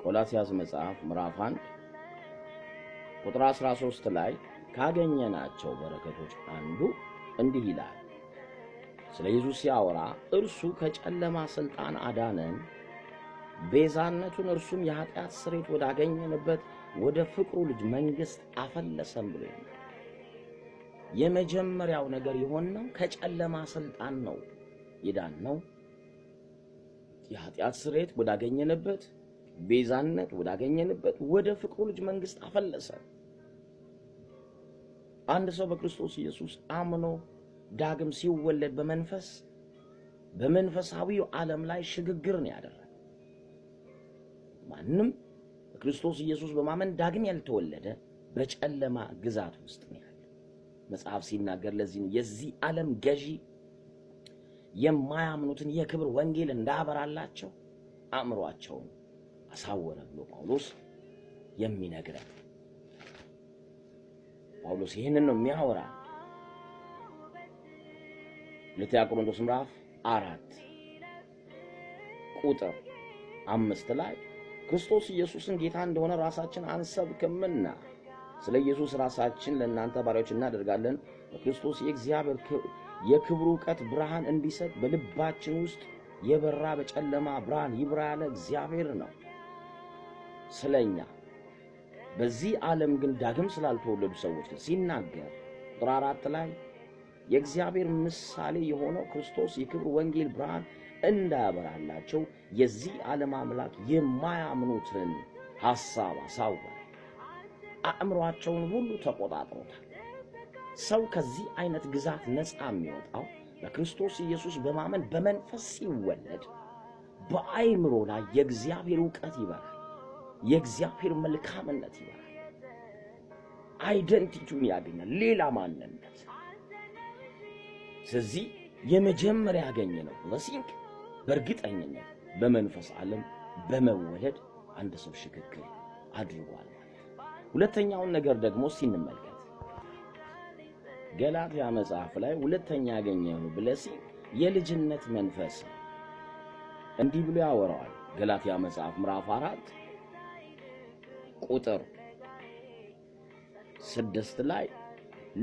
ቆላስይስ መጽሐፍ ምዕራፍ 1 ቁጥር 13 ላይ ካገኘናቸው በረከቶች አንዱ እንዲህ ይላል። ስለ ኢየሱስ ሲያወራ እርሱ ከጨለማ ሥልጣን አዳነን፣ ቤዛነቱን እርሱም የኃጢአት ስርየት ወዳገኘንበት ወደ ፍቅሩ ልጅ መንግሥት አፈለሰን ብሎ ይላል። የመጀመሪያው ነገር የሆነው ከጨለማ ሥልጣን ነው የዳነው። የኃጢአት ስርየት ወዳገኘንበት፣ ቤዛነት ወዳገኘንበት ወደ ፍቅሩ ልጅ መንግሥት አፈለሰን። አንድ ሰው በክርስቶስ ኢየሱስ አምኖ ዳግም ሲወለድ በመንፈሳዊው ዓለም ላይ ሽግግርን ያደረገ ማንም በክርስቶስ ኢየሱስ በማመን ዳግም ያልተወለደ በጨለማ ግዛት ውስጥ ነው ያለ። መጽሐፍ ሲናገር ለዚህ ነው የዚህ ዓለም ገዢ የማያምኑትን የክብር ወንጌል እንዳበራላቸው አእምሯቸውን አሳወረ ብሎ ጳውሎስ የሚነግረን። ጳውሎስ ይህንን ነው የሚያወራ። ሁለተኛ ቆሮንቶስ ምዕራፍ 4 ቁጥር 5 ላይ ክርስቶስ ኢየሱስን ጌታ እንደሆነ ራሳችን አንሰብክምና ስለ ኢየሱስ ራሳችን ለእናንተ ባሪያዎች እናደርጋለን፣ በክርስቶስ የእግዚአብሔር የክብሩ ዕውቀት ብርሃን እንዲሰጥ በልባችን ውስጥ የበራ በጨለማ ብርሃን ይብራ ያለ እግዚአብሔር ነው። ስለኛ በዚህ ዓለም ግን ዳግም ስላልተወለዱ ሰዎች ሲናገር ቁጥር 4 ላይ የእግዚአብሔር ምሳሌ የሆነው ክርስቶስ የክብር ወንጌል ብርሃን እንዳያበራላቸው የዚህ ዓለም አምላክ የማያምኑትን ሐሳብ አሳወረ፣ አእምሯቸውን ሁሉ ተቆጣጥሮታል። ሰው ከዚህ አይነት ግዛት ነፃ የሚወጣው በክርስቶስ ኢየሱስ በማመን በመንፈስ ሲወለድ በአእምሮ ላይ የእግዚአብሔር ዕውቀት ይበራል፣ የእግዚአብሔር መልካምነት ይበራል፣ አይደንቲቲውን ያገኛል፣ ሌላ ማንነት። ስለዚህ የመጀመሪያ ያገኘነው ብለሲንግ በእርግጠኝነት በመንፈስ ዓለም በመወለድ አንድ ሰው ሽግግር አድርጓል ማለት። ሁለተኛውን ነገር ደግሞ ሲንመልከት ገላትያ መጽሐፍ ላይ ሁለተኛ ያገኘነው ብለሲንግ የልጅነት መንፈስ እንዲህ ብሎ ያወራዋል። ገላትያ መጽሐፍ ምዕራፍ 4 ቁጥር 6 ላይ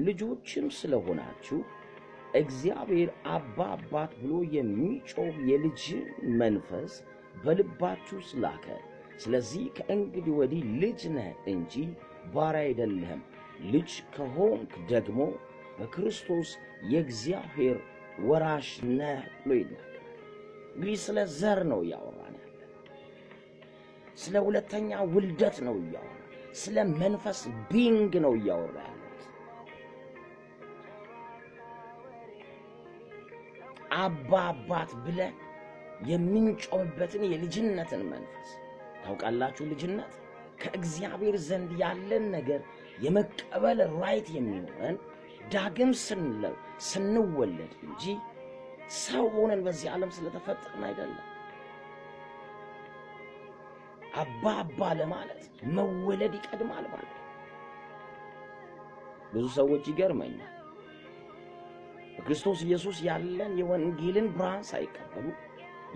ልጆችም ስለሆናችሁ እግዚአብሔር አባ አባት ብሎ የሚጮህ የልጅ መንፈስ በልባችሁ ስላከ፣ ስለዚህ ከእንግዲህ ወዲህ ልጅ ነህ እንጂ ባሪያ አይደለህም፣ ልጅ ከሆንክ ደግሞ በክርስቶስ የእግዚአብሔር ወራሽ ነህ ብሎ ይናገራል። እንግዲህ ስለ ዘር ነው እያወራን ያለ፣ ስለ ሁለተኛ ውልደት ነው እያወራ፣ ስለ መንፈስ ቢንግ ነው እያወራ ያለ። አባ አባት ብለን የምንጮህበትን የልጅነትን መንፈስ ታውቃላችሁ። ልጅነት ከእግዚአብሔር ዘንድ ያለን ነገር የመቀበል ራይት የሚኖረን ዳግም ስንወለድ እንጂ ሰው ሆነን በዚህ ዓለም ስለተፈጠርን አይደለም። አባ አባ ለማለት መወለድ ይቀድማል ማለት። ብዙ ሰዎች ይገርመኛል በክርስቶስ ኢየሱስ ያለን የወንጌልን ብርሃን ሳይቀበሉ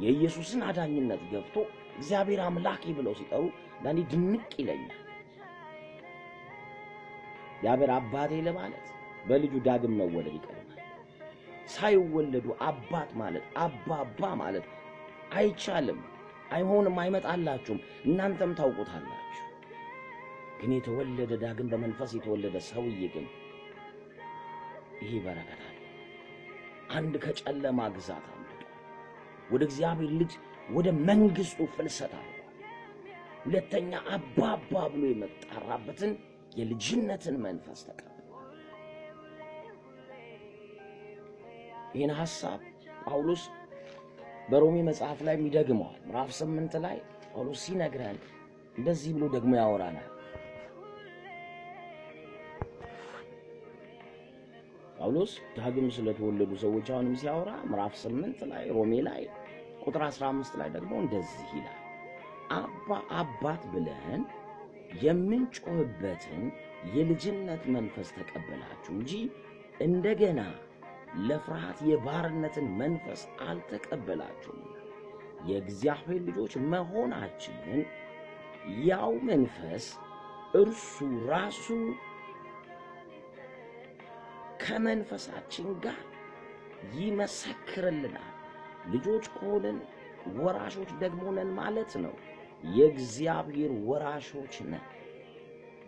የኢየሱስን አዳኝነት ገብቶ እግዚአብሔር አምላኬ ብለው ሲጠሩ ዳኒ ድንቅ ይለኛል። እግዚአብሔር አባቴ ለማለት በልጁ ዳግም መወለድ ይቀድማል። ሳይወለዱ አባት ማለት አባባ ማለት አይቻልም፣ አይሆንም፣ አይመጣላችሁም። እናንተም ታውቁታላችሁ። ግን የተወለደ ዳግም በመንፈስ የተወለደ ሰውዬ ግን ይሄ በረከት አለ። አንድ ከጨለማ ግዛት አምልጦ ወደ እግዚአብሔር ልጅ ወደ መንግሥቱ ፍልሰት አድርጓል። ሁለተኛ አባባ ብሎ የመጣራበትን የልጅነትን መንፈስ ተቀብሏል። ይህን ሐሳብ ጳውሎስ በሮሜ መጽሐፍ ላይ ይደግመዋል። ምዕራፍ 8 ላይ ጳውሎስ ሲነግረን እንደዚህ ብሎ ደግሞ ያወራናል። ጳውሎስ ዳግም ስለተወለዱ ሰዎች አሁንም ሲያወራ ምዕራፍ 8 ላይ ሮሜ ላይ ቁጥር 15 ላይ ደግሞ እንደዚህ ይላል፣ አባ አባት ብለን የምንጮህበትን የልጅነት መንፈስ ተቀበላችሁ እንጂ እንደገና ለፍርሃት የባርነትን መንፈስ አልተቀበላችሁም። የእግዚአብሔር ልጆች መሆናችንን ያው መንፈስ እርሱ ራሱ ከመንፈሳችን ጋር ይመሰክርልናል። ልጆች ከሆንን ወራሾች ደግሞ ነን ማለት ነው። የእግዚአብሔር ወራሾች ነን።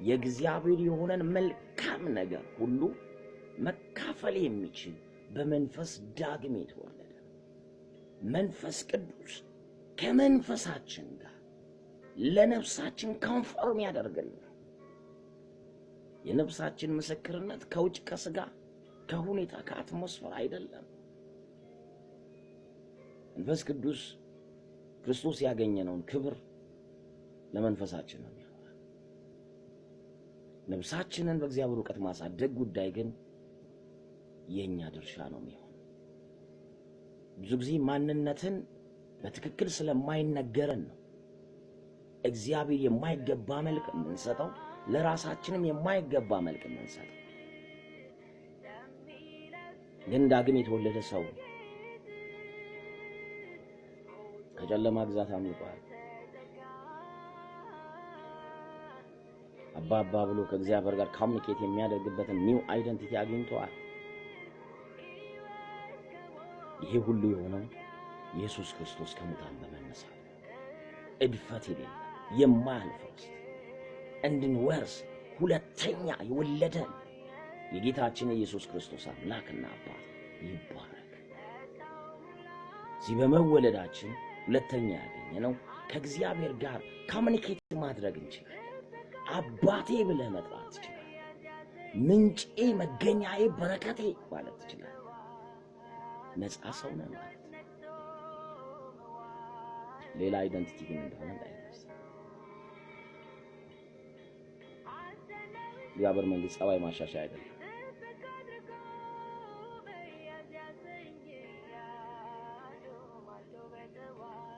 የእግዚአብሔር የሆነን መልካም ነገር ሁሉ መካፈል የሚችል በመንፈስ ዳግም የተወለደ መንፈስ ቅዱስ ከመንፈሳችን ጋር ለነፍሳችን ኮንፎርም ያደርግልናል። የነፍሳችን ምስክርነት ከውጭ ከስጋ ከሁኔታ ከአትሞስፌር አይደለም። መንፈስ ቅዱስ ክርስቶስ ያገኘነውን ክብር ለመንፈሳችን ነው የሚያወራ። ነፍሳችንን በእግዚአብሔር ዕውቀት ማሳደግ ጉዳይ ግን የኛ ድርሻ ነው የሚሆነው። ብዙ ጊዜ ማንነትን በትክክል ስለማይነገረን ነው እግዚአብሔር የማይገባ መልክ የምንሰጠው፣ ለራሳችንም የማይገባ መልክ የምንሰጠው። ግን ዳግም የተወለደ ሰው ከጨለማ ግዛት አምልጧል። አባ ብሎ ከእግዚአብሔር ጋር ኮሙኒኬት የሚያደርግበትን ኒው አይደንቲቲ አግኝቷል። ይሄ ሁሉ የሆነው ኢየሱስ ክርስቶስ ከሙታን በመነሳት እድፈት የሌለ የማያልፍ ርስት እንድንወርስ ሁለተኛ የወለደን የጌታችን የኢየሱስ ክርስቶስ አምላክና አባት ይባረክ። እዚህ በመወለዳችን ሁለተኛ ያገኘነው ከእግዚአብሔር ጋር ኮሙኒኬት ማድረግ እንችላለን። አባቴ ብለህ መጥራት ትችላለህ። ምንጬ፣ መገኛዬ፣ በረከቴ ማለት ትችላለህ። ነፃ ሰው ነህ ማለት ነው። ሌላ አይደንቲቲ ግን እንደሆነ እንዳይረሳ። የአብር መንግስት ጸባይ ማሻሻያ አይደለም።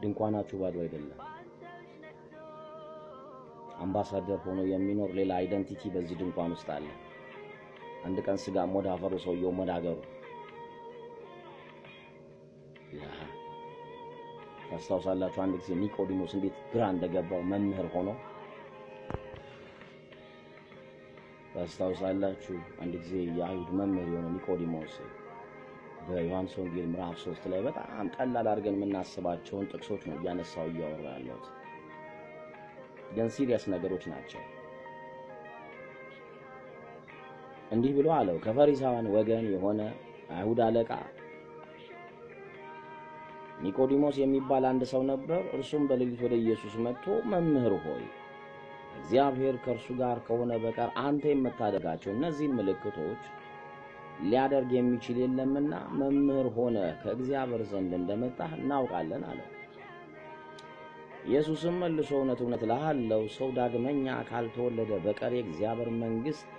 ድንኳናችሁ ባዶ አይደለም። አምባሳደር ሆኖ የሚኖር ሌላ አይደንቲቲ በዚህ ድንኳን ውስጥ አለ። አንድ ቀን ስጋ ሞዳ አፈሩ ሰውየው ሞዳ አገሩ። ታስታውሳላችሁ አንድ ጊዜ ኒቆዲሞስ እንዴት ግራ እንደገባው መምህር ሆኖ። ታስታውሳላችሁ አንድ ጊዜ የአይሁድ መምህር የሆነው ኒቆዲሞስ በዮሐንስ ወንጌል ምዕራፍ 3 ላይ በጣም ቀላል አድርገን የምናስባቸውን ጥቅሶች ነው እያነሳው እያወራ ያለሁት። ግን ሲሪየስ ነገሮች ናቸው። እንዲህ ብሎ አለው፣ ከፈሪሳውያን ወገን የሆነ አይሁድ አለቃ ኒቆዲሞስ የሚባል አንድ ሰው ነበር። እርሱም በሌሊት ወደ ኢየሱስ መጥቶ መምህር ሆይ እግዚአብሔር ከእርሱ ጋር ከሆነ በቀር አንተ የምታደርጋቸው እነዚህን ምልክቶች ሊያደርግ የሚችል የለምና መምህር ሆነ ከእግዚአብሔር ዘንድ እንደመጣህ እናውቃለን አለው። ኢየሱስም መልሶ እውነት እውነት እልሃለሁ ሰው ዳግመኛ ካልተወለደ በቀር የእግዚአብሔር መንግሥት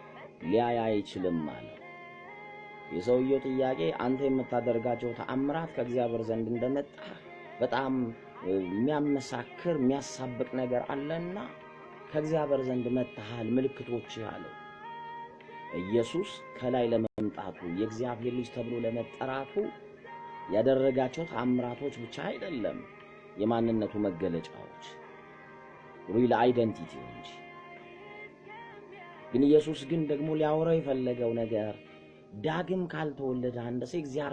ሊያይ አይችልም አለው። የሰውየው ጥያቄ አንተ የምታደርጋቸው ተአምራት ከእግዚአብሔር ዘንድ እንደመጣ በጣም የሚያመሳክር የሚያሳብቅ ነገር አለና ከእግዚአብሔር ዘንድ መጥተሃል ምልክቶች አለው። ኢየሱስ ከላይ ለመምጣቱ የእግዚአብሔር ልጅ ተብሎ ለመጠራቱ ያደረጋቸው ተአምራቶች ብቻ አይደለም የማንነቱ መገለጫዎች ሪል አይደንቲቲ እንጂ። ግን ኢየሱስ ግን ደግሞ ሊያወራው የፈለገው ነገር ዳግም ካልተወለደ አንድ ሰው እግዚአብሔር